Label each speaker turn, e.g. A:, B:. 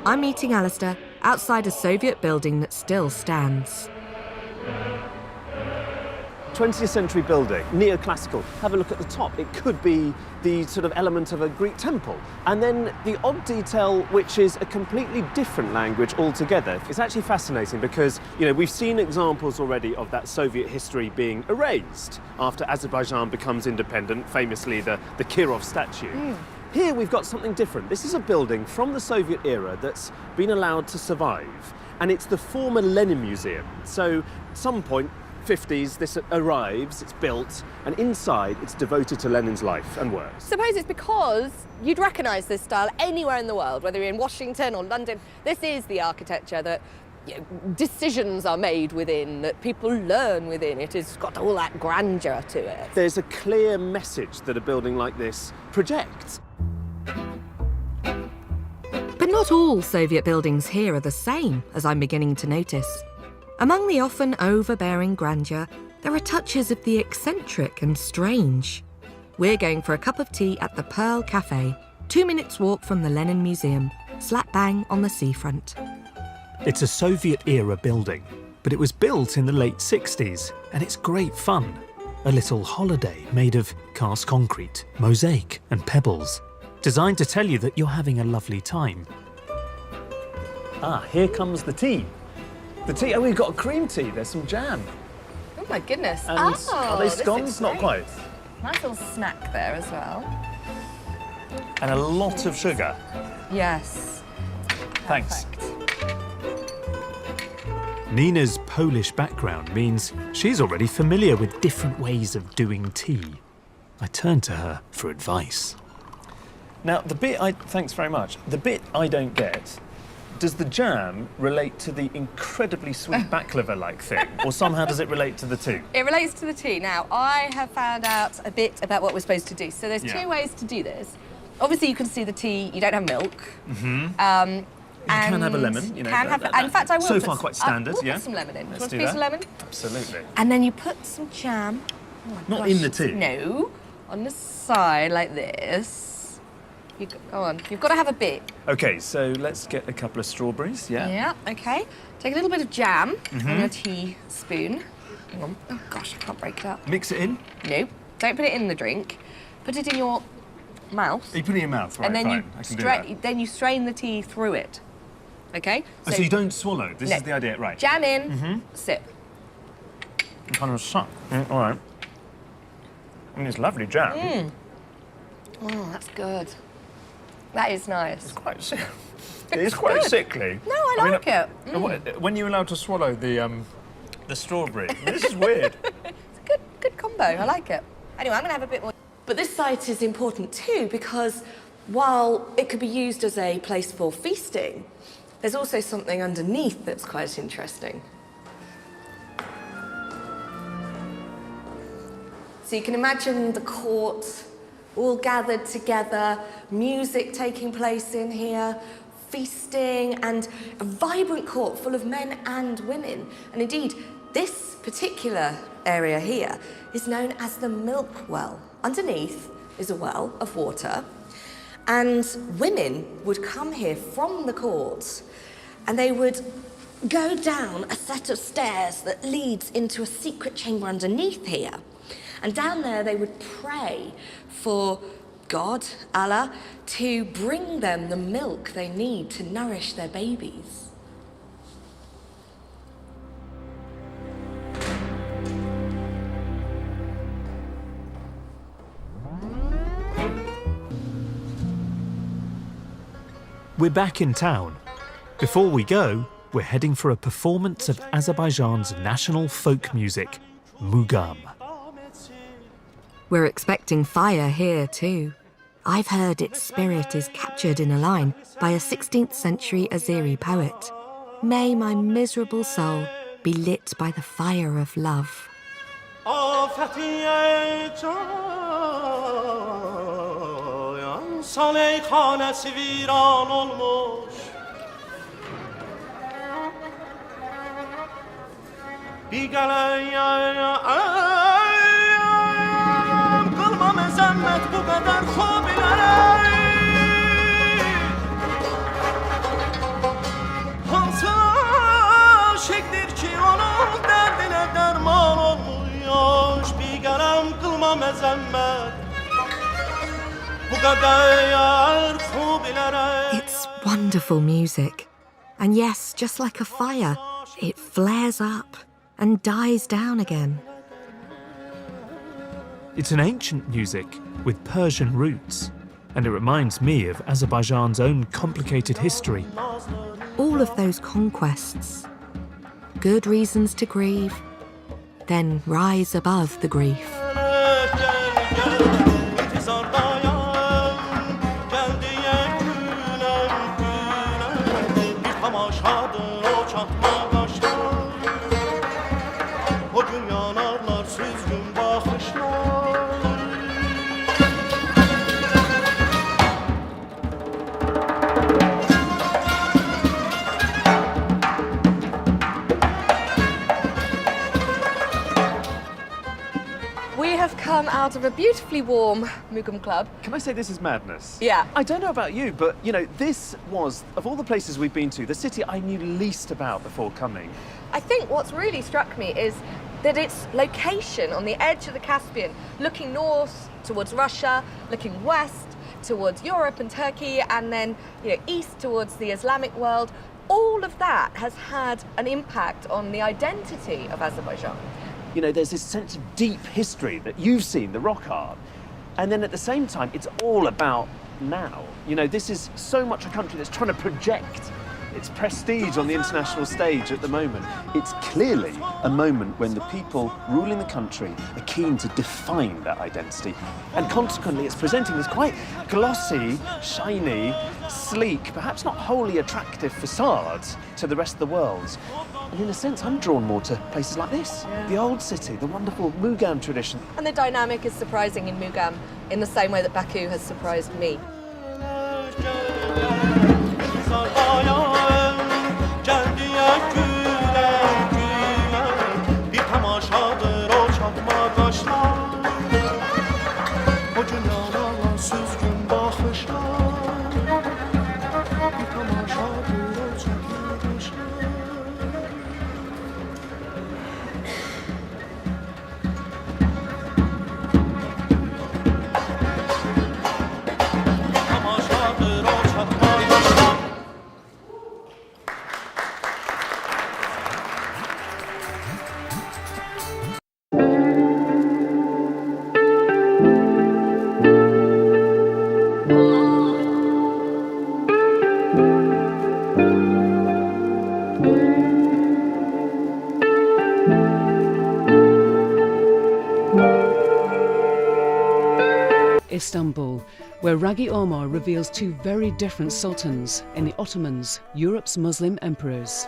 A: I'm meeting Alistair outside a Soviet building that still stands.
B: 20th century building, neoclassical. Have a look at the top. It could be the sort of element of a Greek temple. And then the odd detail, which is a completely different language altogether. It's actually fascinating because, we've seen examples already of that Soviet history being erased after Azerbaijan becomes independent, famously the Kirov statue. Here we've got something different. This is a building from the Soviet era that's been allowed to survive. And it's the former Lenin Museum. So at some point, 50s, this arrives, it's built, and inside it's devoted to Lenin's life and work.
C: Suppose it's because you'd recognise this style anywhere in the world, whether you're in Washington or London. This is the architecture that decisions are made within, that people learn within. It has got all that grandeur to it.
B: There's a clear message that a building like this projects.
A: But not all Soviet buildings here are the same, as I'm beginning to notice. Among the often overbearing grandeur, there are touches of the eccentric and strange. We're going for a cup of tea at the Pearl Cafe, 2 minutes walk from the Lenin Museum, slap bang on the seafront.
D: It's a Soviet-era building, but it was built in the late 60s, and it's great fun. A little holiday made of cast concrete, mosaic and pebbles, designed to tell you that you're having a lovely time.
B: Ah, here comes the tea. The tea, we've got a cream tea, there's some jam.
C: Oh my goodness.
B: And are they scones? Not quite.
C: Nice little snack there as well.
D: And a lot of sugar.
C: Yes.
D: Thanks. Nina's Polish background means she's already familiar with different ways of doing tea. I turned to her for advice.
B: Now, thanks very much. The bit I don't get, does the jam relate to the incredibly sweet baklava-like thing, or somehow does it relate to the tea?
C: It relates to the tea. Now, I have found out a bit about what we're supposed to do. So there's two ways to do this. Obviously, you can see the tea, you don't have milk.
B: You can have a lemon,
C: In fact, I will
B: so far quite standard,
C: put some lemon in.
B: Let's
C: Want
B: do
C: a piece
B: that.
C: of lemon?
B: Absolutely.
C: And then you put some jam. Oh my
B: Not
C: gosh.
B: in the tea?
C: No, on the side like this. Go on, you've got to have a bit.
B: OK, so let's get a couple of strawberries, yeah?
C: Yeah, OK. Take a little bit of jam on your teaspoon. Hang on. Oh, gosh, I can't break it up.
B: Mix it in?
C: No, don't put it in the drink. Put it in your mouth.
B: You put it in your mouth, right,
C: And then
B: fine.
C: you strain the tea through it. OK?
B: So you don't swallow? This is the idea, right?
C: Jam in, sip.
B: Kind of suck. All right. I mean, it's lovely jam.
C: Oh, that's good. That is nice.
B: It's quite sick. It is quite sickly.
C: No, I like it.
B: When you're allowed to swallow the strawberry, this is weird.
C: It's a good combo. I like it. Anyway, I'm going to have a bit more. But this site is important too because while it could be used as a place for feasting, there's also something underneath that's quite interesting. So you can imagine the court all gathered together, music taking place in here, feasting, and a vibrant court full of men and women. And indeed, this particular area here is known as the milk well. Underneath is a well of water, and women would come here from the court, and they would go down a set of stairs that leads into a secret chamber underneath here. And down there, they would pray for God, Allah, to bring them the milk they need to nourish their babies.
D: We're back in town. Before we go, we're heading for a performance of Azerbaijan's national folk music, Mugam.
A: We're expecting fire here too. I've heard its spirit is captured in a line by a 16th century Azeri poet. May my miserable soul be lit by the fire of love. It's wonderful music. And yes, just like a fire, it flares up and dies down again.
D: It's an ancient music with Persian roots, and it reminds me of Azerbaijan's own complicated history.
A: All of those conquests. Good reasons to grieve, then rise above the grief.
C: We have come out of a beautifully warm Mugam club.
B: Can I say this is madness?
C: Yeah.
B: I don't know about you, but you know, this was, of all the places we've been to, the city I knew least about before coming.
C: I think what's really struck me is that its location on the edge of the Caspian, looking north towards Russia, looking west towards Europe and Turkey, and then east towards the Islamic world, all of that has had an impact on the identity of Azerbaijan.
B: You know, there's this sense of deep history that you've seen, the rock art, and then at the same time, it's all about now. You know, this is so much a country that's trying to project its prestige on the international stage at the moment. It's clearly a moment when the people ruling the country are keen to define that identity. And consequently, it's presenting this quite glossy, shiny, sleek, perhaps not wholly attractive facade to the rest of the world. And in a sense, I'm drawn more to places like this.
C: Yeah.
B: The old city, the wonderful Mugam tradition.
C: And the dynamic is surprising in Mugam in the same way that Baku has surprised me.
E: Istanbul, where Ragi Omar reveals two very different sultans in the Ottomans, Europe's Muslim emperors.